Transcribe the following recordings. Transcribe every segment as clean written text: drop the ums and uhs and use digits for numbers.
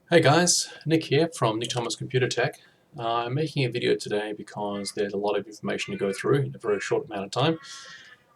Hey guys, Nick here from Nick Thomas Computer Tech. I'm making a video today because there's a lot of information to go through in a very short amount of time,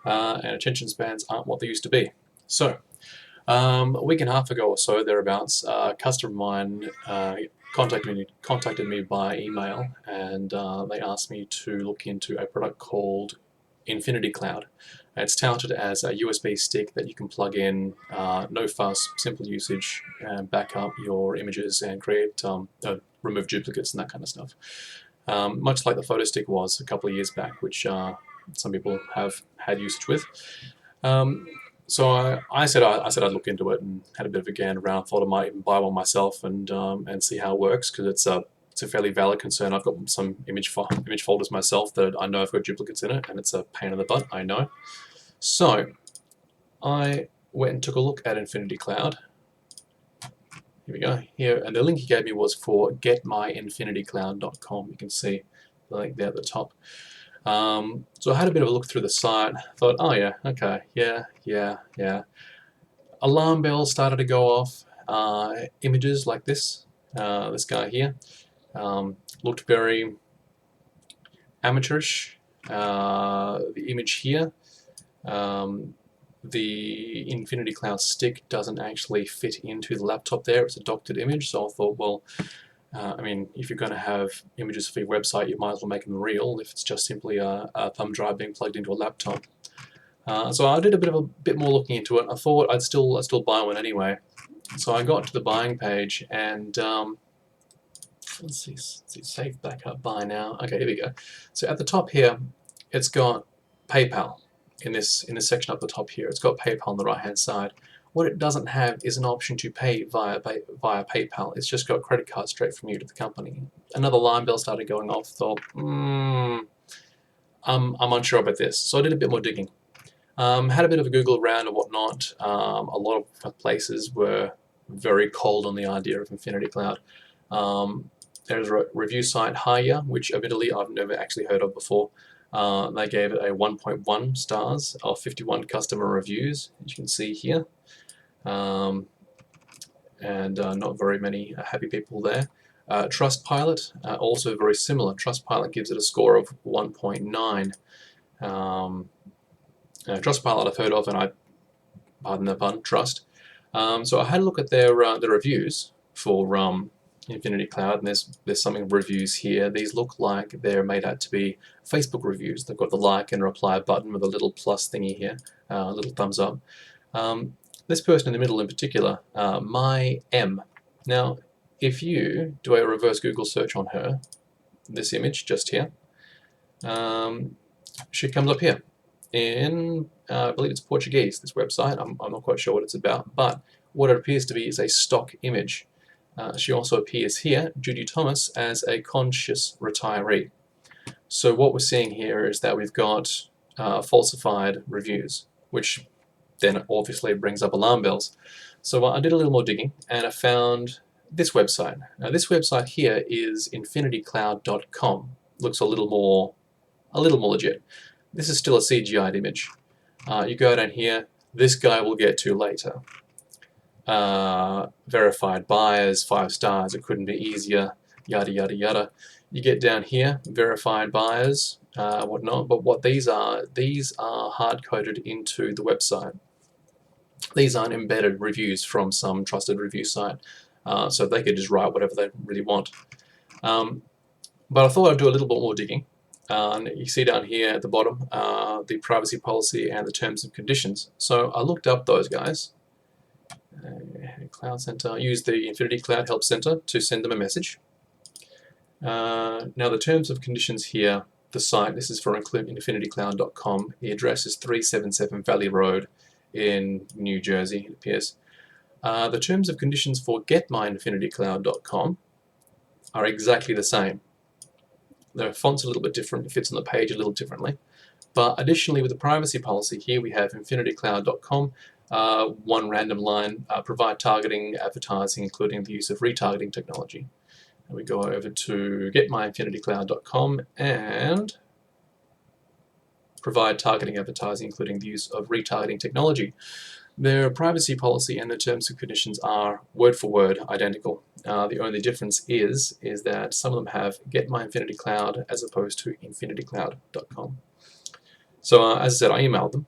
and attention spans aren't what they used to be. So, a week and a half ago or so, thereabouts, a customer of mine contacted me by email, and they asked me to look into a product called InfinitiKloud. It's touted as a USB stick that you can plug in, no fuss, simple usage, and back up your images and create, remove duplicates and that kind of stuff. Much like the photo stick was a couple of years back, which some people have had usage with. Um, so I said I'd look into it and had a bit of a gander around. Thought I might even buy one myself and see how it works, because it's a fairly valid concern. I've got some image folders myself that I know I've got duplicates in it, and it's a pain in the butt, I know. So I went and took a look at InfinitiKloud. Here we go. Here, and the link he gave me was for getmyinfinitikloud.com. You can see the link there at the top. So I had a bit of a look through the site. Thought, oh yeah, okay, yeah. Alarm bells started to go off. Images like this guy here, looked very amateurish. The image here, the InfinitiKloud stick doesn't actually fit into the laptop there. It's a doctored image, so I thought, well, I mean, if you're going to have images for your website, you might as well make them real if it's just simply a thumb drive being plugged into a laptop. So I did a bit more looking into it. I thought I'd still buy one anyway. So I got to the buying page, and let's see, save backup, buy now. Okay, here we go. So at the top here, it's got PayPal in this section up the top here. It's got PayPal on the right hand side. What it doesn't have is an option to pay via PayPal. It's just got credit card straight from you to the company. Another line bell started going off. Thought, I'm unsure about this. So I did a bit more digging. Had a bit of a Google around and whatnot. A lot of places were very cold on the idea of InfinitiKloud. There's a review site, Hiya, which admittedly I've never actually heard of before. They gave it a 1.1 stars of 51 customer reviews, as you can see here. And not very many happy people there. Trustpilot, also very similar. Trustpilot gives it a score of 1.9. Trustpilot I've heard of, and I, pardon the pun, trust. So I had a look at their the reviews for InfinitiKloud, and there's some reviews here. These look like they're made out to be Facebook reviews. They've got the like and reply button with a little plus thingy here, a little thumbs up. This person in the middle in particular, my M. Now, if you do a reverse Google search on her, this image just here, she comes up here in, I believe it's Portuguese, this website. I'm not quite sure what it's about, but what it appears to be is a stock image. She also appears here, Judy Thomas, as a conscious retiree. So what we're seeing here is that we've got falsified reviews, which then obviously brings up alarm bells. So I did a little more digging, and I found this website. Now this website here is infinitikloud.com. Looks a little more legit. This is still a CGI'd image. You go down here, this guy we'll get to later. Verified buyers, 5 stars, it couldn't be easier, yada yada yada. You get down here, verified buyers, whatnot, but what these are hard-coded into the website. These aren't embedded reviews from some trusted review site, so they could just write whatever they really want. But I thought I'd do a little bit more digging. You see down here at the bottom the privacy policy and the terms and conditions. So I looked up those guys. Cloud Center, use the InfinitiKloud Help Center to send them a message. Now the terms of conditions here, the site, this is for InfinitiKloud.com. The address is 377 Valley Road in New Jersey, it appears. The terms of conditions for getmyinfinitikloud.com are exactly the same. The font's a little bit different, it fits on the page a little differently. But additionally, with the privacy policy here, we have InfinitiKloud.com, one random line, provide targeting advertising, including the use of retargeting technology. And we go over to getmyinfinitikloud.com and provide targeting advertising, including the use of retargeting technology. Their privacy policy and their terms and conditions are word for word identical. The only difference is that some of them have Get My InfinityKloud as opposed to InfinitiKloud.com. So as I said, I emailed them.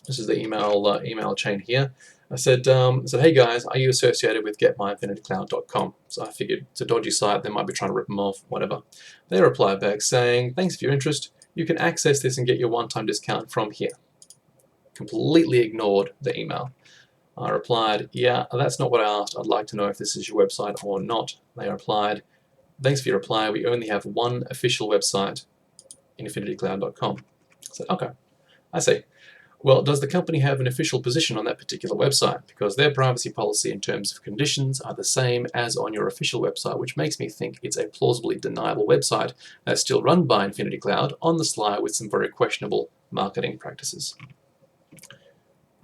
This is the email chain here. I said, hey guys, are you associated with GetMyInfinityKloud.com? So I figured it's a dodgy site, they might be trying to rip them off, whatever. They replied back saying, thanks for your interest, you can access this and get your one-time discount from here. Completely ignored the email. I replied, yeah, that's not what I asked, I'd like to know if this is your website or not. They replied, thanks for your reply, we only have one official website, InfinityKloud.com. I said, okay, I see. Well, does the company have an official position on that particular website? Because their privacy policy and terms of conditions are the same as on your official website, which makes me think it's a plausibly deniable website that's still run by InfinityKloud on the sly with some very questionable marketing practices.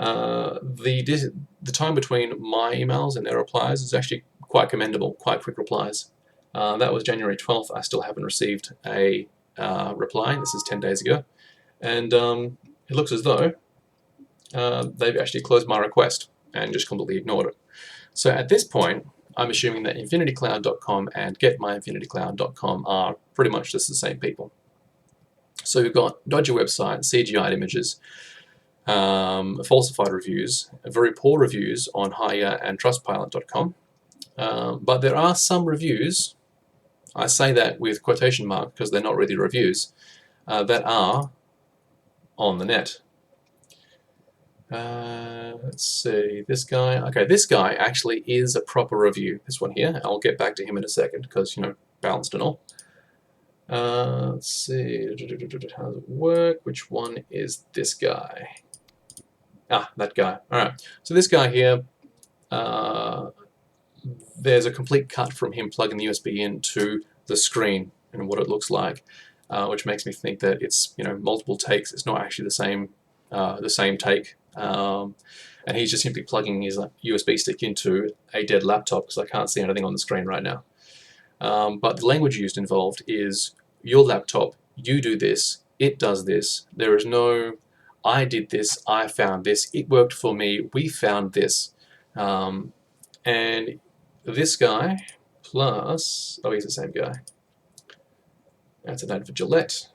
The time between my emails and their replies is actually quite commendable, quite quick replies. That was January 12th. I still haven't received a reply. This is 10 days ago. And it looks as though they've actually closed my request and just completely ignored it. So at this point, I'm assuming that InfinityKloud.com and GetMyInfinityKloud.com are pretty much just the same people. So we've got dodgy websites, CGI'd images, falsified reviews, very poor reviews on Hire and Trustpilot.com. But there are some reviews, I say that with quotation marks because they're not really reviews, that are on the net. Let's see, this guy. Okay, this guy actually is a proper review. This one here. I'll get back to him in a second because, you know, balanced and all. Let's see. How does it work? Which one is this guy? Ah, that guy. All right. So this guy here, there's a complete cut from him plugging the USB into the screen and what it looks like, which makes me think that it's, you know, multiple takes. It's not actually the same take. And he's just simply plugging his USB stick into a dead laptop because I can't see anything on the screen right now. But the language used involved is your laptop, you do this, it does this. There is no, I did this, I found this, it worked for me, we found this. And this guy plus, oh, he's the same guy. That's an ad for Gillette.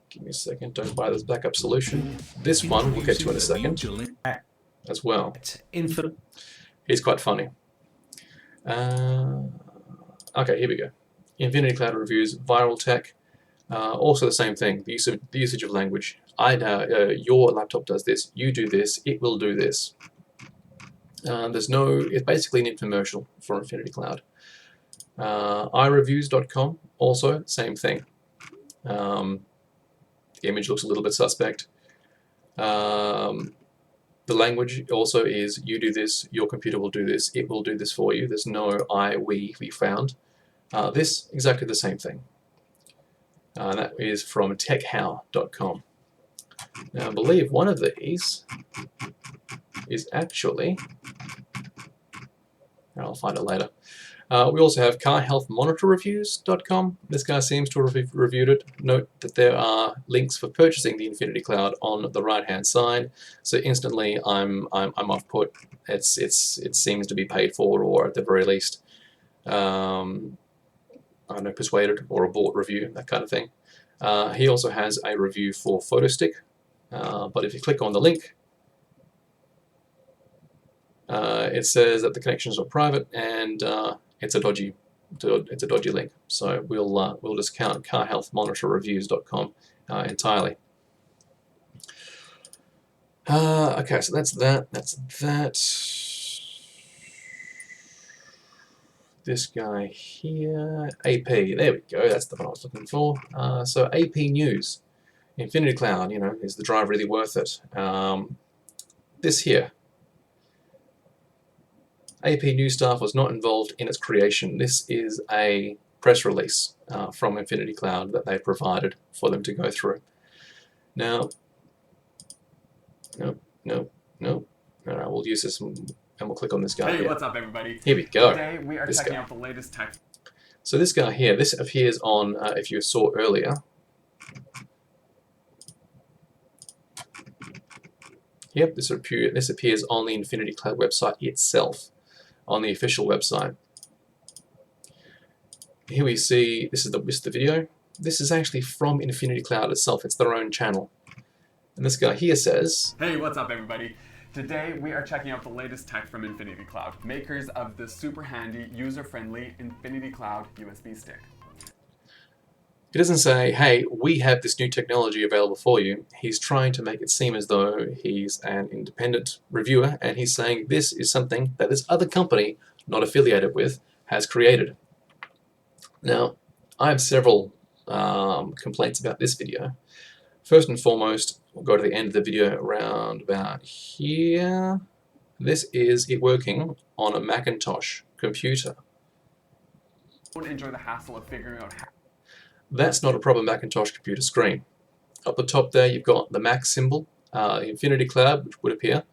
Give me a second, don't buy this backup solution. This one we'll get to in a second as well. He's quite funny. Okay, here we go. InfinityKloud reviews, viral tech. Also the same thing, the usage of language. Your laptop does this, you do this, it will do this. It's basically an infomercial for InfinityKloud. iReviews.com, also same thing. The image looks a little bit suspect. The language also is you do this, your computer will do this, it will do this for you. There's no we found. This, exactly the same thing. That is from techhow.com. Now I believe one of these is actually, I'll find it later. We also have carhealthmonitorreviews.com. This guy seems to have reviewed it. Note that there are links for purchasing the InfinityKloud on the right-hand side. So instantly, I'm off put. It seems to be paid for, or at the very least, I don't know, persuaded or a bought review, that kind of thing. He also has a review for PhotoStick, but if you click on the link, it says that the connections are private and it's a dodgy link. So we'll discount carhealthmonitorreviews.com entirely. Okay, so that's that. This guy here, AP. There we go. That's the one I was looking for. So AP News, InfinityKloud. You know, is the drive really worth it? This here. AP News staff was not involved in its creation. This is a press release from InfinityKloud that they've provided for them to go through. Now, no. We'll use this and we'll click on this guy here. Hey, what's up, everybody? Here we go. Today we are checking out the latest tech. So this guy here, this appears on, if you saw earlier, Yep, this appears on the InfinitiKloud website itself, on the official website. Here we see, this is the video. This is actually from InfinitiKloud itself. It's their own channel. And this guy here says, hey, what's up everybody? Today we are checking out the latest tech from InfinitiKloud, makers of the super handy, user-friendly InfinitiKloud USB stick. He doesn't say, hey, we have this new technology available for you. He's trying to make it seem as though he's an independent reviewer, and he's saying this is something that this other company, not affiliated with, has created. Now, I have several complaints about this video. First and foremost, we'll go to the end of the video around about here. This is it working on a Macintosh computer. Don't enjoy the hassle of figuring out how. That's not a proper Macintosh computer screen. Up the top there, you've got the Mac symbol, InfinitiKloud, which would appear,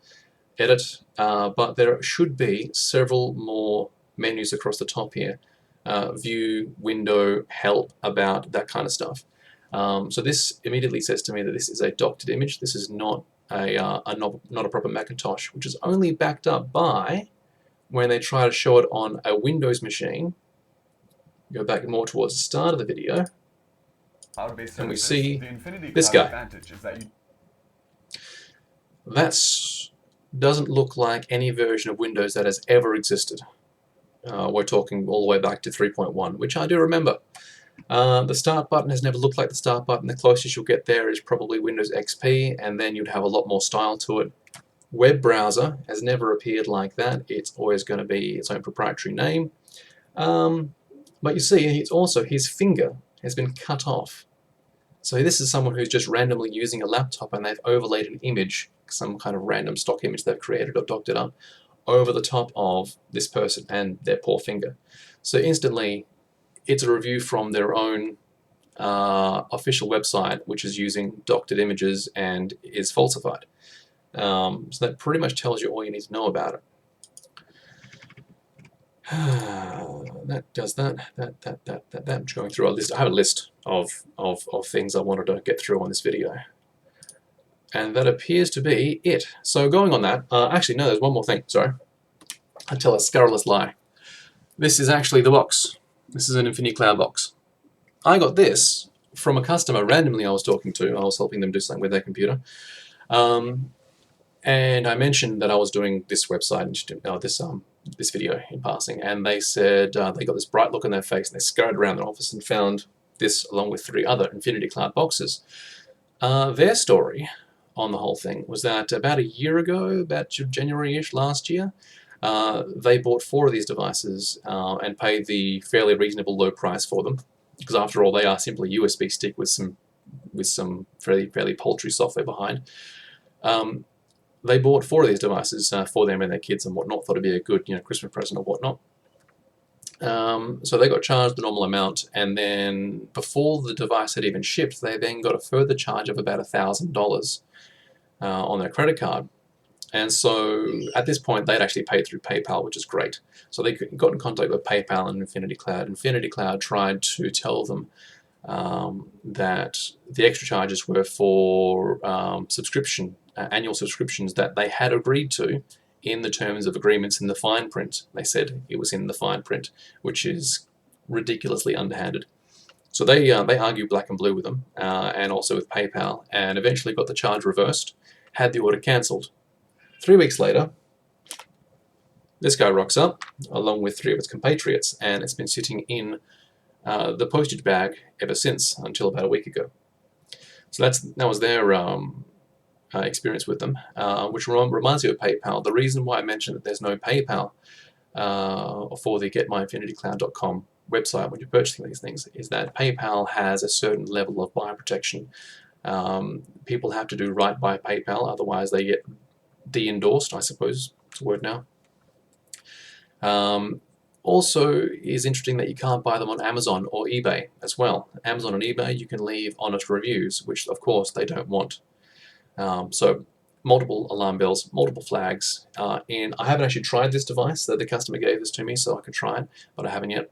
edit, but there should be several more menus across the top here. View, window, help, about, that kind of stuff. So this immediately says to me that this is a doctored image. This is not a proper Macintosh, which is only backed up by when they try to show it on a Windows machine. Go back more towards the start of the video, and we see this guy. That doesn't look like any version of Windows that has ever existed. We're talking all the way back to 3.1, which I do remember. The start button has never looked like the start button. The closest you'll get there is probably Windows XP, and then you'd have a lot more style to it. Web browser has never appeared like that. It's always going to be its own proprietary name. But you see, it's also his finger has been cut off. So this is someone who's just randomly using a laptop and they've overlaid an image, some kind of random stock image they've created or doctored up, over the top of this person and their poor finger. So instantly, it's a review from their own official website, which is using doctored images and is falsified. So that pretty much tells you all you need to know about it. That does that. I'm just going through a list. I have a list of things I wanted to get through on this video. And that appears to be it. So going on that, actually no, there's one more thing, sorry. I tell a scurrilous lie. This is actually the box. This is an InfinitiKloud box. I got this from a customer randomly I was talking to. I was helping them do something with their computer. And I mentioned that I was doing this website, this video in passing, and they said they got this bright look on their face, and they scurried around their office and found this along with 3 other InfinitiKloud boxes. Their story on the whole thing was that about a year ago, about January-ish last year, they bought 4 of these devices and paid the fairly reasonable low price for them, because after all, they are simply a USB stick with some fairly paltry software behind. They bought 4 of these devices for them and their kids and whatnot. Thought it'd be a good, Christmas present or whatnot. So they got charged the normal amount, and then before the device had even shipped, they then got a further charge of about $1,000 on their credit card. And so at this point, they'd actually paid through PayPal, which is great. So they got in contact with PayPal and InfinitiKloud. InfinitiKloud tried to tell them that the extra charges were for annual subscriptions that they had agreed to in the terms of agreements in the fine print. They said it was in the fine print, which is ridiculously underhanded. So they argued black and blue with them, and also with PayPal, and eventually got the charge reversed, had the order cancelled. 3 weeks later, this guy rocks up, along with 3 of its compatriots, and it's been sitting in the postage bag ever since, until about a week ago. So that was their experience with them, which reminds me of PayPal. The reason why I mentioned that there's no PayPal for the getmyinfinitikloud.com website when you're purchasing these things is that PayPal has a certain level of buyer protection. People have to do right by PayPal, otherwise they get de-endorsed, I suppose it's a word now. Also is interesting that you can't buy them on Amazon or eBay as well. Amazon and eBay, you can leave honest reviews, which of course they don't want. So multiple alarm bells, multiple flags. And I haven't actually tried this device. The customer gave this to me so I could try it, but I haven't yet.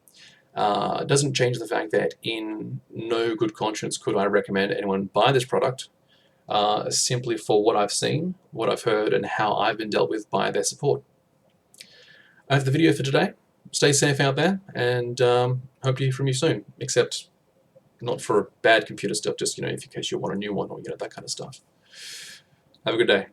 It doesn't change the fact that in no good conscience could I recommend anyone buy this product simply for what I've seen, what I've heard, and how I've been dealt with by their support. I have the video for today. Stay safe out there, and hope to hear from you soon, except not for bad computer stuff, just in case you want a new one or that kind of stuff. Have a good day.